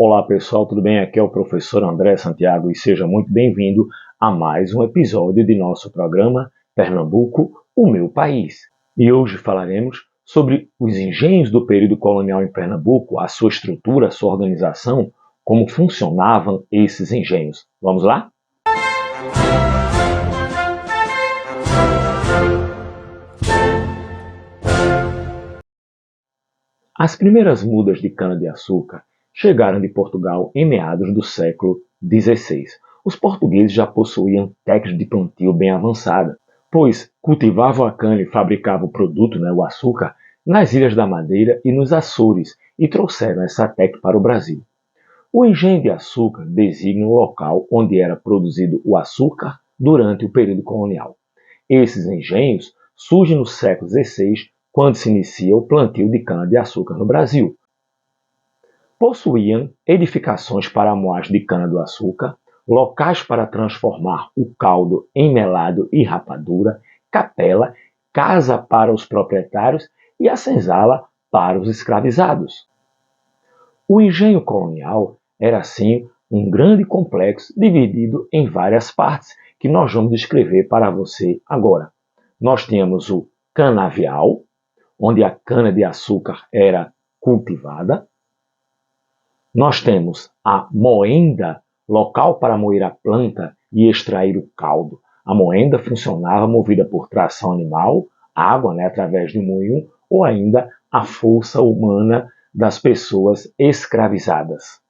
Olá pessoal, tudo bem? Aqui é o professor André Santiago e seja muito bem-vindo a mais um episódio de nosso programa Pernambuco, o meu país. E hoje falaremos sobre os engenhos do período colonial em Pernambuco, a sua estrutura, a sua organização, como funcionavam esses engenhos. Vamos lá? As primeiras mudas de cana-de-açúcar chegaram de Portugal em meados do século XVI. Os portugueses já possuíam técnicas de plantio bem avançada, pois cultivavam a cana e fabricavam o produto, o açúcar, nas Ilhas da Madeira e nos Açores, e trouxeram essa técnica para o Brasil. O engenho de açúcar designa o local onde era produzido o açúcar durante o período colonial. Esses engenhos surgem no século XVI, quando se inicia o plantio de cana-de-açúcar no Brasil. Possuíam edificações para a moagem de cana-do-açúcar, locais para transformar o caldo em melado e rapadura, capela, casa para os proprietários e a senzala para os escravizados. O engenho colonial era, assim, um grande complexo dividido em várias partes, que nós vamos descrever para você agora. Nós tínhamos o canavial, onde a cana-de-açúcar era cultivada. Nós temos a moenda, local para moer a planta e extrair o caldo. A moenda funcionava movida por tração animal, água, através de um moinho, ou ainda a força humana das pessoas escravizadas.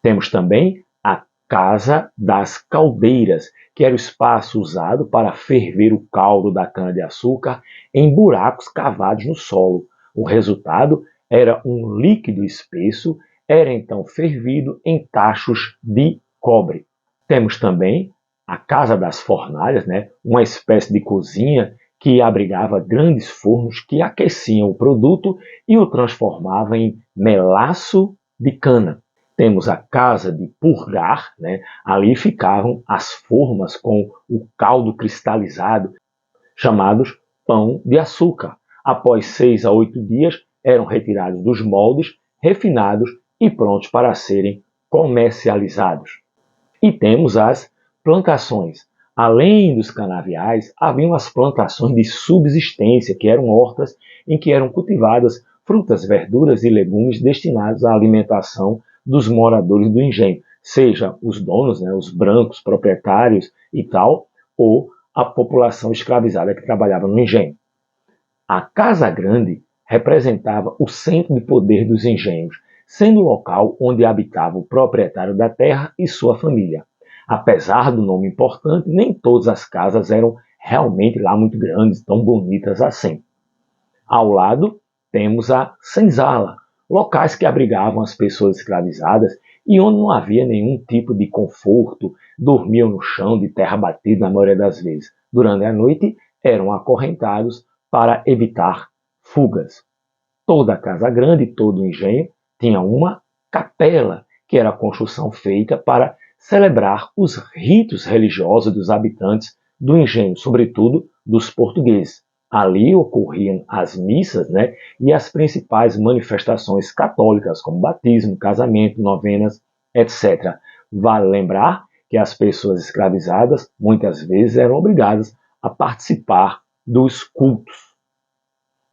Temos também a Casa das Caldeiras, que era o espaço usado para ferver o caldo da cana-de-açúcar em buracos cavados no solo. O resultado era um líquido espesso, era então fervido em tachos de cobre. Temos também a Casa das Fornalhas, uma espécie de cozinha que abrigava grandes fornos que aqueciam o produto e o transformavam em melaço de cana. Temos a casa de purgar, ali ficavam as formas com o caldo cristalizado, chamados pão de açúcar. Após 6 a 8 dias, eram retirados dos moldes, refinados e prontos para serem comercializados. E temos as plantações. Além dos canaviais, haviam as plantações de subsistência, que eram hortas em que eram cultivadas frutas, verduras e legumes destinados à alimentação dos moradores do engenho, seja os donos, os brancos, proprietários e tal, ou a população escravizada que trabalhava no engenho. A Casa Grande representava o centro de poder dos engenhos, sendo o local onde habitava o proprietário da terra e sua família. Apesar do nome importante, nem todas as casas eram realmente lá muito grandes, tão bonitas assim. Ao lado, temos a senzala, locais que abrigavam as pessoas escravizadas e onde não havia nenhum tipo de conforto, dormiam no chão de terra batida na maioria das vezes. Durante a noite, eram acorrentados para evitar fugas. Toda a casa grande, todo o engenho, tinha uma capela, que era a construção feita para celebrar os ritos religiosos dos habitantes do engenho, sobretudo dos portugueses. Ali ocorriam as missas, e as principais manifestações católicas, como batismo, casamento, novenas, etc. Vale lembrar que as pessoas escravizadas muitas vezes eram obrigadas a participar dos cultos.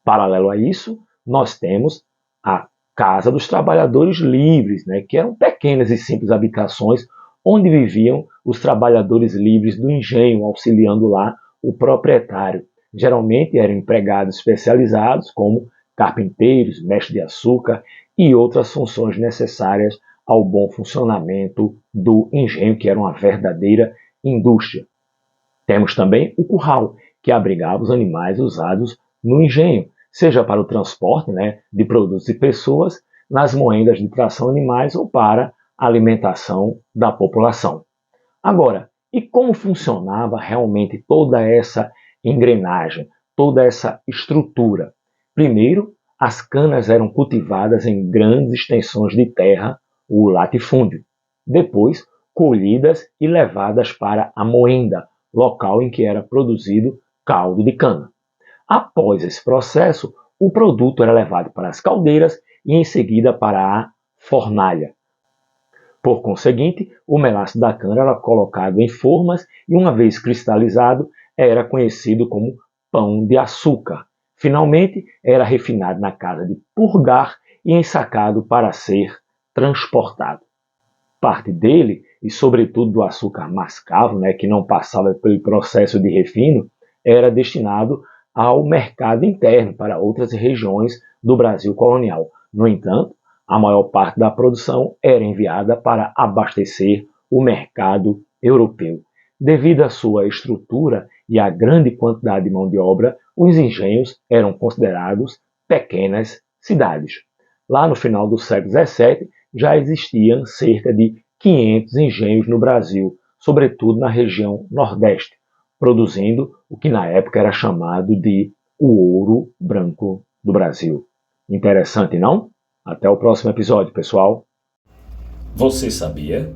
Paralelo a isso, nós temos a Casa dos Trabalhadores Livres, que eram pequenas e simples habitações onde viviam os trabalhadores livres do engenho, auxiliando lá o proprietário. Geralmente eram empregados especializados, como carpinteiros, mestres de açúcar e outras funções necessárias ao bom funcionamento do engenho, que era uma verdadeira indústria. Temos também o curral, que abrigava os animais usados no engenho, seja para o transporte de produtos e pessoas, nas moendas de tração animais ou para a alimentação da população. Agora, e como funcionava realmente toda essa engrenagem, toda essa estrutura? Primeiro, as canas eram cultivadas em grandes extensões de terra, o latifúndio. Depois, colhidas e levadas para a moenda, local em que era produzido caldo de cana. Após esse processo, o produto era levado para as caldeiras e em seguida para a fornalha. Por conseguinte, o melaço da cana era colocado em formas e, uma vez cristalizado, era conhecido como pão de açúcar. Finalmente, era refinado na casa de purgar e ensacado para ser transportado. Parte dele, e sobretudo do açúcar mascavo, que não passava pelo processo de refino, era destinado ao mercado interno para outras regiões do Brasil colonial. No entanto, a maior parte da produção era enviada para abastecer o mercado europeu. Devido à sua estrutura e à grande quantidade de mão de obra, os engenhos eram considerados pequenas cidades. Lá no final do século XVII, já existiam cerca de 500 engenhos no Brasil, sobretudo na região Nordeste, produzindo o que na época era chamado de o ouro branco do Brasil. Interessante, não? Até o próximo episódio, pessoal. Você sabia?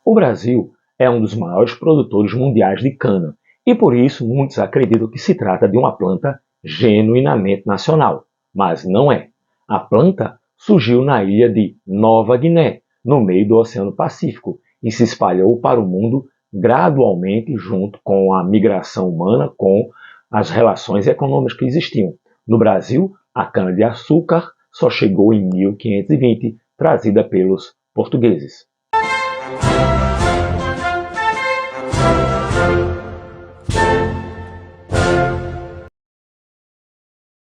O Brasil é um dos maiores produtores mundiais de cana e por isso muitos acreditam que se trata de uma planta genuinamente nacional, mas não é. A planta surgiu na ilha de Nova Guiné, no meio do Oceano Pacífico, e se espalhou para o mundo gradualmente junto com a migração humana, com as relações econômicas que existiam. No Brasil, a cana-de-açúcar só chegou em 1520, trazida pelos portugueses.